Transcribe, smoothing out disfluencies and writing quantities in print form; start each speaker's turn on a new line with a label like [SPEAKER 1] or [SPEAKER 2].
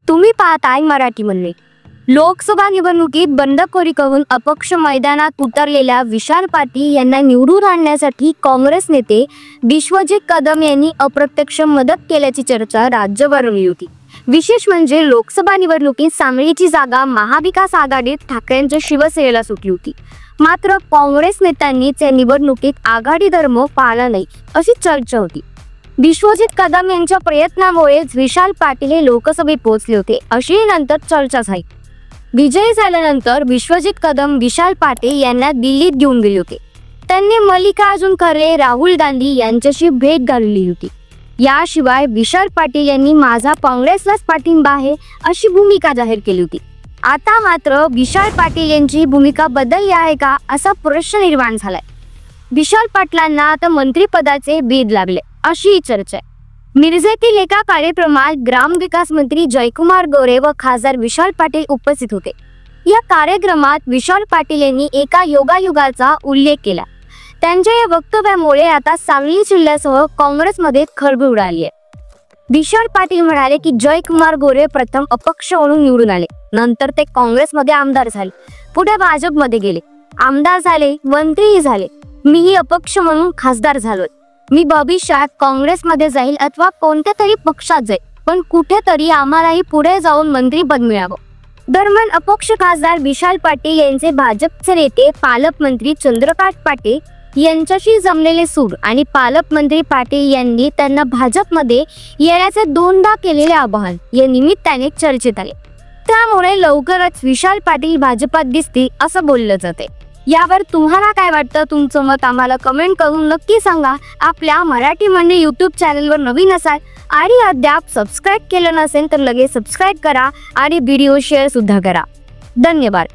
[SPEAKER 1] तुम्ही पाहताय मराठी मंडळी। लोकसभा निवडणुकीत बंडखोरी करून अपक्ष मैदानात उतरलेल्या विशाल पाटील यांना निवडून आणण्यासाठी काँग्रेस नेते विश्वजित कदम यांनी अप्रत्यक्ष मदत केल्याची चर्चा राज्यभर रंगली होती। विशेष म्हणजे लोकसभा निवडणुकीत सांगलीची जागा महाविकास आघाडीत ठाकरेंच्या शिवसेनेला सुटली होती। मात्र काँग्रेस नेत्यांनी त्या निवडणुकीत आघाडी धर्म पाळला नाही अशी चर्चा होती। विश्वजित कदम यांच्या प्रयत्नामुळे विशाल पाटील हे लोकसभेत पोहोचले होते अशी नंतर चर्चा झाली। विजयी झाल्यानंतर विश्वजित कदम विशाल पाटील यांना दिल्लीत घेऊन गेले होते। त्यांनी मल्लिकार्जुन खरगे, राहुल गांधी यांच्याशी भेट घालवली होती। याशिवाय विशाल पाटील यांनी माझा काँग्रेसलाच पाठिंबा आहे अशी भूमिका जाहीर केली होती। आता मात्र विशाल पाटील यांची भूमिका बदलली आहे का असा प्रश्न निर्माण झालाय। विशाल पाटलांना आता मंत्रिपदाचे बीड लागले अशी चर्चा आहे। मिरजेतील एका कार्यक्रमात ग्रामविकास मंत्री जयकुमार गोरे व खासदार विशाल पाटील उपस्थित होते। या कार्यक्रमात विशाल पाटील यांनी एका योगायुगाचा उल्लेख केला। त्यांच्या या वक्तव्यामुळे आता सांगली जिल्ह्यासह काँग्रेसमध्ये खळबळ उडाली आहे। विशाल पाटील म्हणाले की जयकुमार गोरे प्रथम अपक्ष म्हणून निवडून आले, नंतर ते काँग्रेसमध्ये आमदार झाले, पुढे भाजपमध्ये गेले, आमदार झाले, मंत्रीही झाले। मीही अपक्ष म्हणून खासदार झालो। मी भविष्यात काँग्रेसमध्ये जाईल अथवा कोणत्या तरी पक्षात जाईल, पण कुठेतरी आम्हालाही पुढे जाऊन मंत्रीपद मिळावं। दरम्यान अपक्ष खासदार विशाल पाटील यांचे भाजपचे नेते पालकमंत्री चंद्रकांत पाटील यांच्याशी जमलेले सूर आणि पालकमंत्री पाटील यांनी त्यांना भाजपमध्ये येण्याचे दोनदा केलेले आवाहन या निमित्ताने चर्चेत आले। त्यामुळे लवकरच विशाल पाटील भाजपात दिसतील असं बोललं जाते। यावर तुम्हाला काय वाटतं? तुमचं मत आम्हाला कमेंट करून नक्की सांगा। आपल्या मराठी मंडळी यूट्यूब चॅनलवर नवीन असाल आणि अद्याप सबस्क्राईब केलं नसेल तर लगेच सबस्क्राईब करा आणि व्हिडिओ शेअर सुद्धा करा। धन्यवाद।